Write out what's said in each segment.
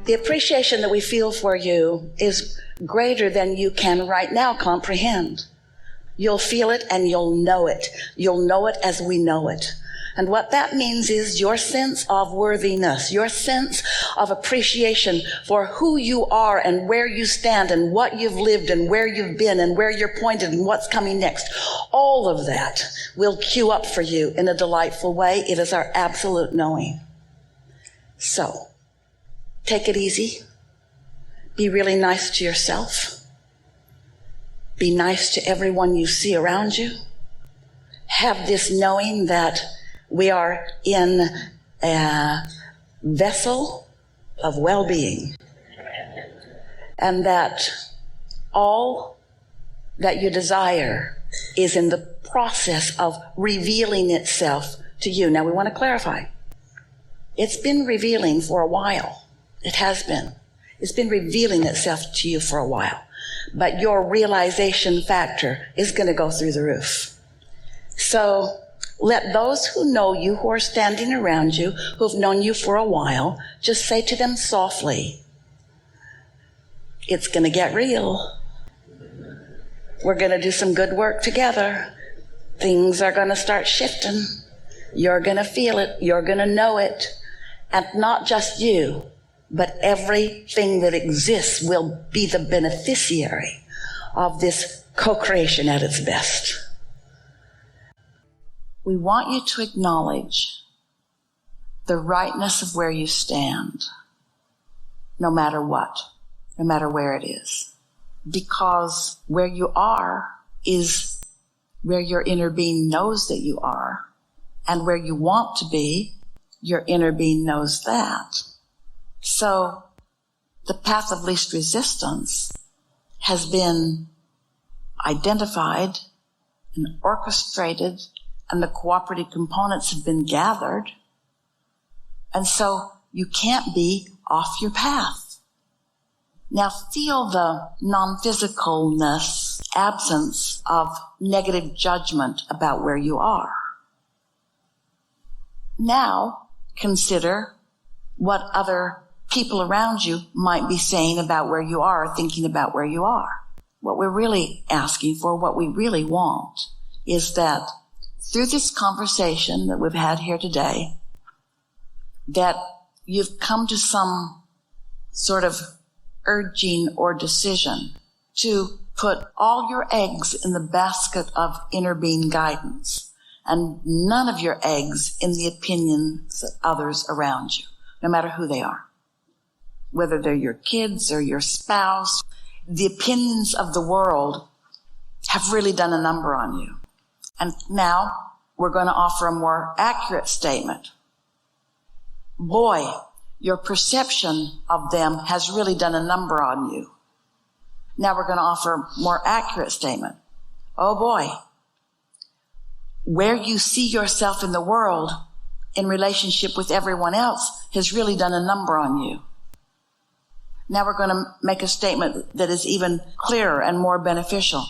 The appreciation that we feel for you is greater than you can right now comprehend. You'll feel it and you'll know it. You'll know it as we know it. And what that means is your sense of worthiness, your sense of appreciation for who you are and where you stand and what you've lived and where you've been and where you're pointed and what's coming next. All of that will queue up for you in a delightful way. It is our absolute knowing. So, take it easy. Be really nice to yourself. Be nice to everyone you see around you. Have this knowing that we are in a vessel of well-being, and that all that you desire is in the process of revealing itself to you. Now, we want to clarify. It's been revealing for a while. It has been. It's been revealing itself to you for a while. But your realization factor is going to go through the roof. So let those who know you, who are standing around you, who've known you for a while, just say to them softly, it's going to get real. We're going to do some good work together. Things are going to start shifting. You're going to feel it. You're going to know it. And not just you, but everything that exists will be the beneficiary of this co-creation at its best. We want you to acknowledge the rightness of where you stand, no matter what, no matter where it is. Because where you are is where your inner being knows that you are, and where you want to be, your inner being knows that. So the path of least resistance has been identified and orchestrated, and the cooperative components have been gathered. And so you can't be off your path. Now feel the non-physicalness, absence of negative judgment about where you are. Now consider what other people around you might be saying about where you are, thinking about where you are. What we're really asking for, what we really want, is that through this conversation that we've had here today, that you've come to some sort of urging or decision to put all your eggs in the basket of inner being guidance, and none of your eggs in the opinions of others around you, no matter who they are. Whether they're your kids or your spouse, the opinions of the world have really done a number on you. And now we're going to offer a more accurate statement. Boy, your perception of them has really done a number on you. Now we're going to offer a more accurate statement. Oh boy, where you see yourself in the world in relationship with everyone else has really done a number on you. Now we're going to make a statement that is even clearer and more beneficial.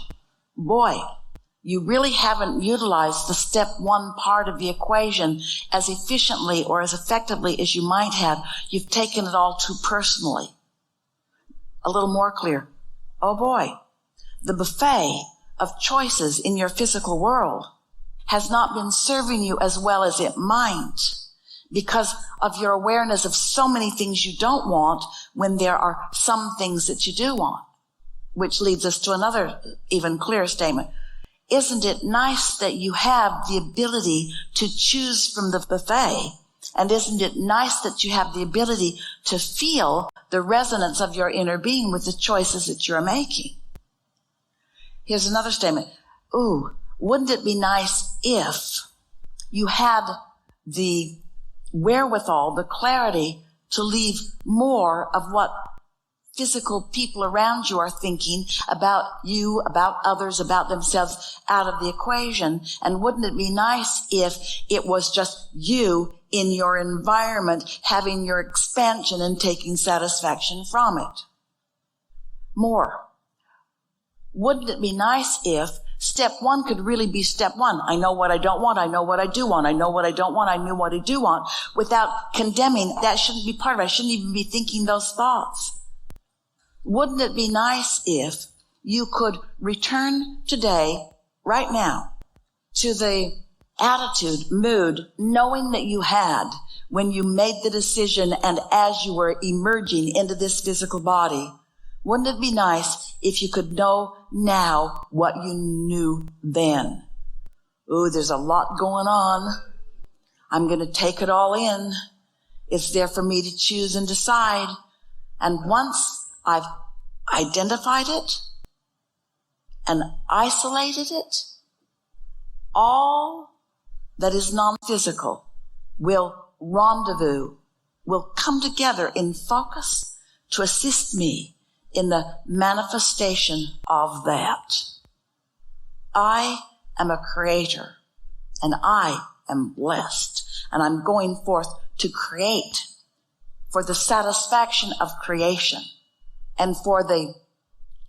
Boy, you really haven't utilized the step one part of the equation as efficiently or as effectively as you might have. You've taken it all too personally. A little more clear. Oh boy, the buffet of choices in your physical world has not been serving you as well as it might, because of your awareness of so many things you don't want when there are some things that you do want. Which leads us to another even clearer statement. Isn't it nice that you have the ability to choose from the buffet? And isn't it nice that you have the ability to feel the resonance of your inner being with the choices that you're making? Here's another statement. Ooh, wouldn't it be nice if you had the wherewithal, the clarity to leave more of what physical people around you are thinking about you, about others, about themselves out of the equation? And wouldn't it be nice if it was just you in your environment having your expansion and taking satisfaction from it? More. Wouldn't it be nice if Step one could really be step one. I know what I don't want. I know what I do want. I know what I don't want. I knew what I do want. Without condemning, that shouldn't be part of it. I shouldn't even be thinking those thoughts. Wouldn't it be nice if you could return today, right now, to the attitude, mood, knowing that you had when you made the decision and as you were emerging into this physical body? Wouldn't it be nice if you could know now what you knew then? Ooh, there's a lot going on. I'm going to take it all in. It's there for me to choose and decide. And once I've identified it and isolated it, all that is non-physical will rendezvous, will come together in focus to assist me in the manifestation of that. I am a creator, and I am blessed, and I'm going forth to create for the satisfaction of creation and for the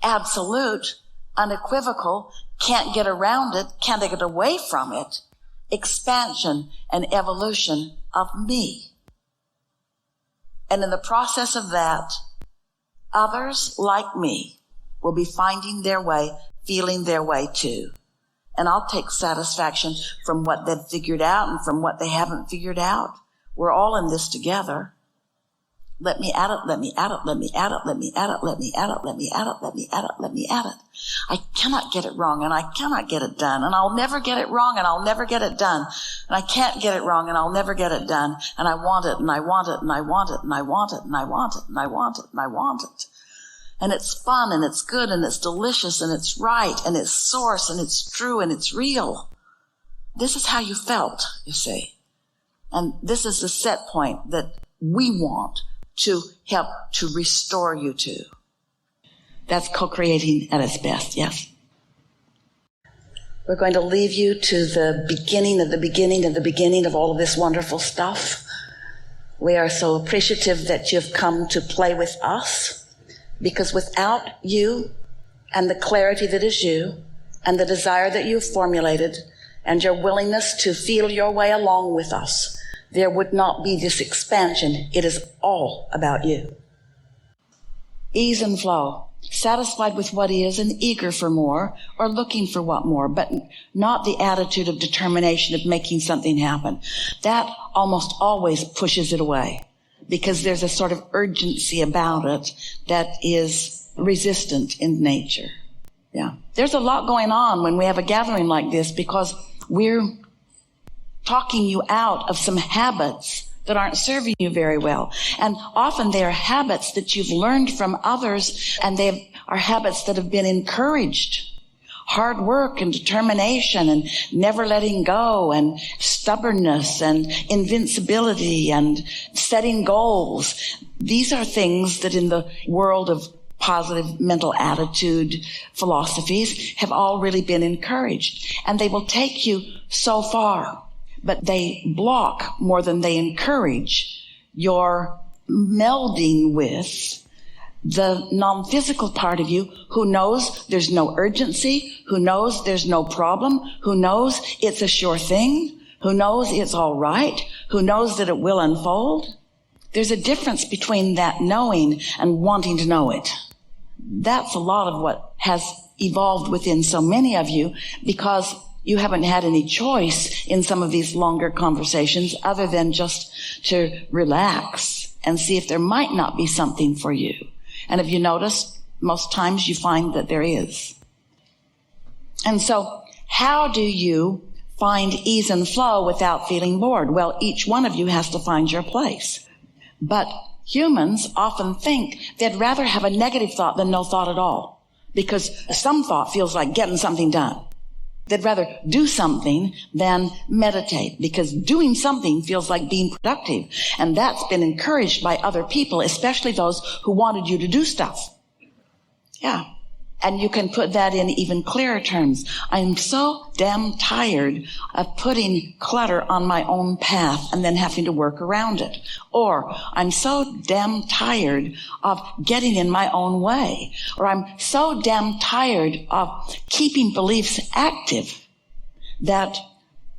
absolute, unequivocal, can't get around it, can't get away from it, expansion and evolution of me. And in the process of that, others like me will be finding their way, feeling their way too. And I'll take satisfaction from what they've figured out and from what they haven't figured out. We're all in this together. Let me add it, let me add it, let me add it, let me add it, let me add it, let me add it, let me add it, let me add it. I cannot get it wrong, and I cannot get it done, and I'll never get it wrong, and I'll never get it done. And I can't get it wrong, and I'll never get it done. And I want it, and I want it, and I want it, and I want it, and I want it, and I want it, and I want it. And it's fun, and it's good, and it's delicious, and it's right, and it's source, and it's true, and it's real. This is how you felt, you see. And this is the set point that we want to help to restore you to. That's co-creating at its best, yes. We're going to leave you to the beginning of the beginning of the beginning of all of this wonderful stuff. We are so appreciative that you've come to play with us, because without you and the clarity that is you and the desire that you've formulated and your willingness to feel your way along with us, there would not be this expansion. It is all about you. Ease and flow, satisfied with what is and eager for more or looking for what more, but not the attitude of determination of making something happen. That almost always pushes it away because there's a sort of urgency about it that is resistant in nature. Yeah. There's a lot going on when we have a gathering like this because we're talking you out of some habits that aren't serving you very well. And often they are habits that you've learned from others, and they are habits that have been encouraged. Hard work and determination and never letting go and stubbornness and invincibility and setting goals. These are things that in the world of positive mental attitude philosophies have all really been encouraged. And they will take you so far, but they block more than they encourage your melding with the non-physical part of you who knows there's no urgency, who knows there's no problem, who knows it's a sure thing, who knows it's all right, who knows that it will unfold. There's a difference between that knowing and wanting to know it. That's a lot of what has evolved within so many of you, because you haven't had any choice in some of these longer conversations other than just to relax and see if there might not be something for you. And have you noticed, most times you find that there is. And so, how do you find ease and flow without feeling bored? Well, each one of you has to find your place. But humans often think they'd rather have a negative thought than no thought at all, because some thought feels like getting something done. They'd rather do something than meditate, because doing something feels like being productive. And that's been encouraged by other people, especially those who wanted you to do stuff. Yeah. And you can put that in even clearer terms. I'm so damn tired of putting clutter on my own path and then having to work around it. Or I'm so damn tired of getting in my own way. Or I'm so damn tired of keeping beliefs active that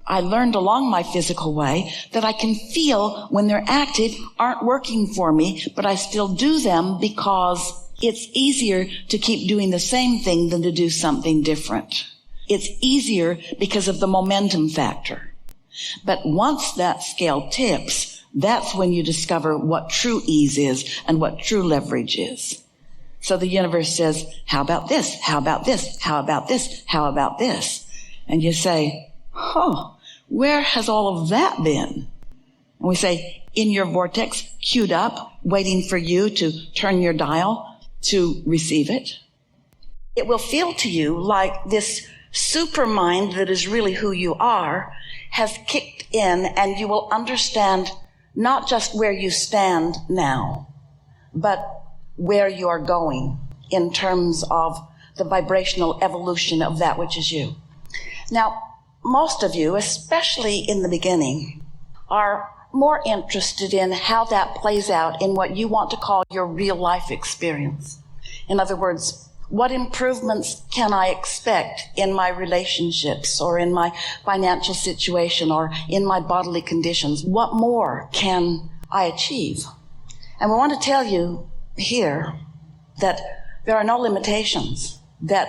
I learned along my physical way that I can feel when they're active aren't working for me, but I still do them because it's easier to keep doing the same thing than to do something different. It's easier because of the momentum factor. But once that scale tips, that's when you discover what true ease is and what true leverage is. So the universe says, how about this? How about this? How about this? How about this? And you say, where has all of that been? And we say, in your vortex, queued up, waiting for you to turn your dial to receive it. It will feel to you like this super mind that is really who you are has kicked in, and you will understand not just where you stand now, but where you are going in terms of the vibrational evolution of that which is you. Now, most of you, especially in the beginning, are more interested in how that plays out in what you want to call your real life experience. In other words, what improvements can I expect in my relationships or in my financial situation or in my bodily conditions? What more can I achieve? And we want to tell you here that there are no limitations, that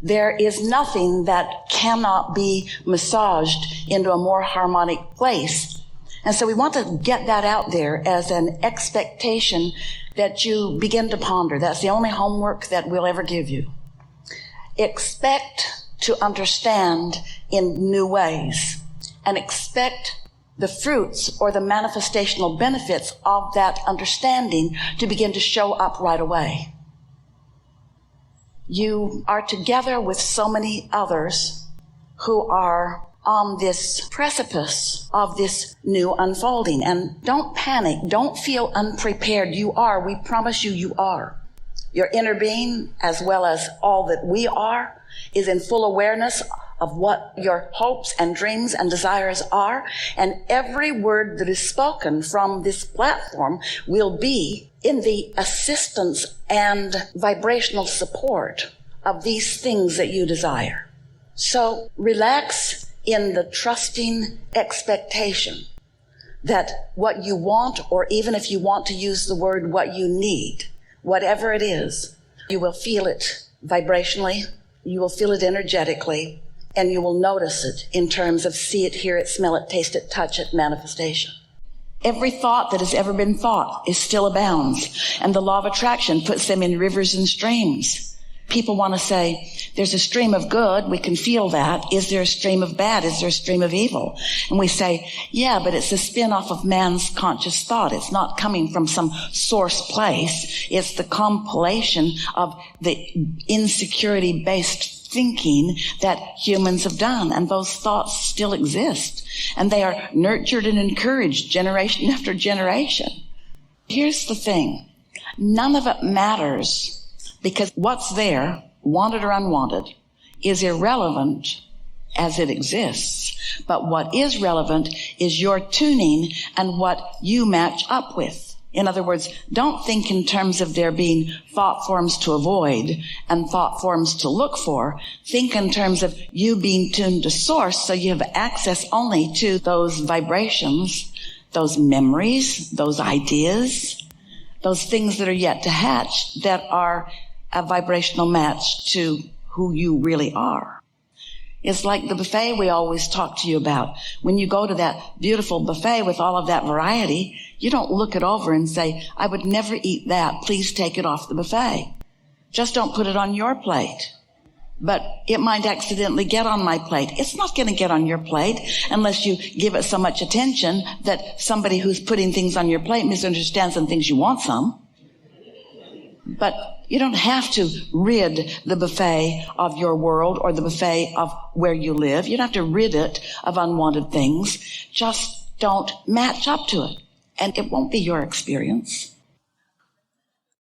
there is nothing that cannot be massaged into a more harmonic place. And so we want to get that out there as an expectation that you begin to ponder. That's the only homework that we'll ever give you. Expect to understand in new ways, and expect the fruits or the manifestational benefits of that understanding to begin to show up right away. You are together with so many others who are on this precipice of this new unfolding. And don't panic. Don't feel unprepared. You are. We promise you, you are. Your inner being, as well as all that we are, is in full awareness of what your hopes and dreams and desires are. And every word that is spoken from this platform will be in the assistance and vibrational support of these things that you desire. So relax in the trusting expectation that what you want, or even if you want to use the word what you need, whatever it is, you will feel it vibrationally, you will feel it energetically, and you will notice it in terms of see it, hear it, smell it, taste it, touch it, manifestation. Every thought that has ever been thought is still abounds, and the law of attraction puts them in rivers and streams. People want to say, there's a stream of good, we can feel that. Is there a stream of bad? Is there a stream of evil? And we say, yeah, but it's a spin-off of man's conscious thought. It's not coming from some source place. It's the compilation of the insecurity-based thinking that humans have done. And those thoughts still exist. And they are nurtured and encouraged generation after generation. Here's the thing. None of it matters, because what's there, wanted or unwanted, is irrelevant as it exists. But what is relevant is your tuning and what you match up with. In other words, don't think in terms of there being thought forms to avoid and thought forms to look for. Think in terms of you being tuned to source, so you have access only to those vibrations, those memories, those ideas, those things that are yet to hatch that are a vibrational match to who you really are. It's like the buffet we always talk to you about. When you go to that beautiful buffet with all of that variety, you don't look it over and say, I would never eat that. Please take it off the buffet. Just don't put it on your plate. But it might accidentally get on my plate. It's not going to get on your plate unless you give it so much attention that somebody who's putting things on your plate misunderstands and thinks you want some. But you don't have to rid the buffet of your world or the buffet of where you live. You don't have to rid it of unwanted things. Just don't match up to it. And it won't be your experience.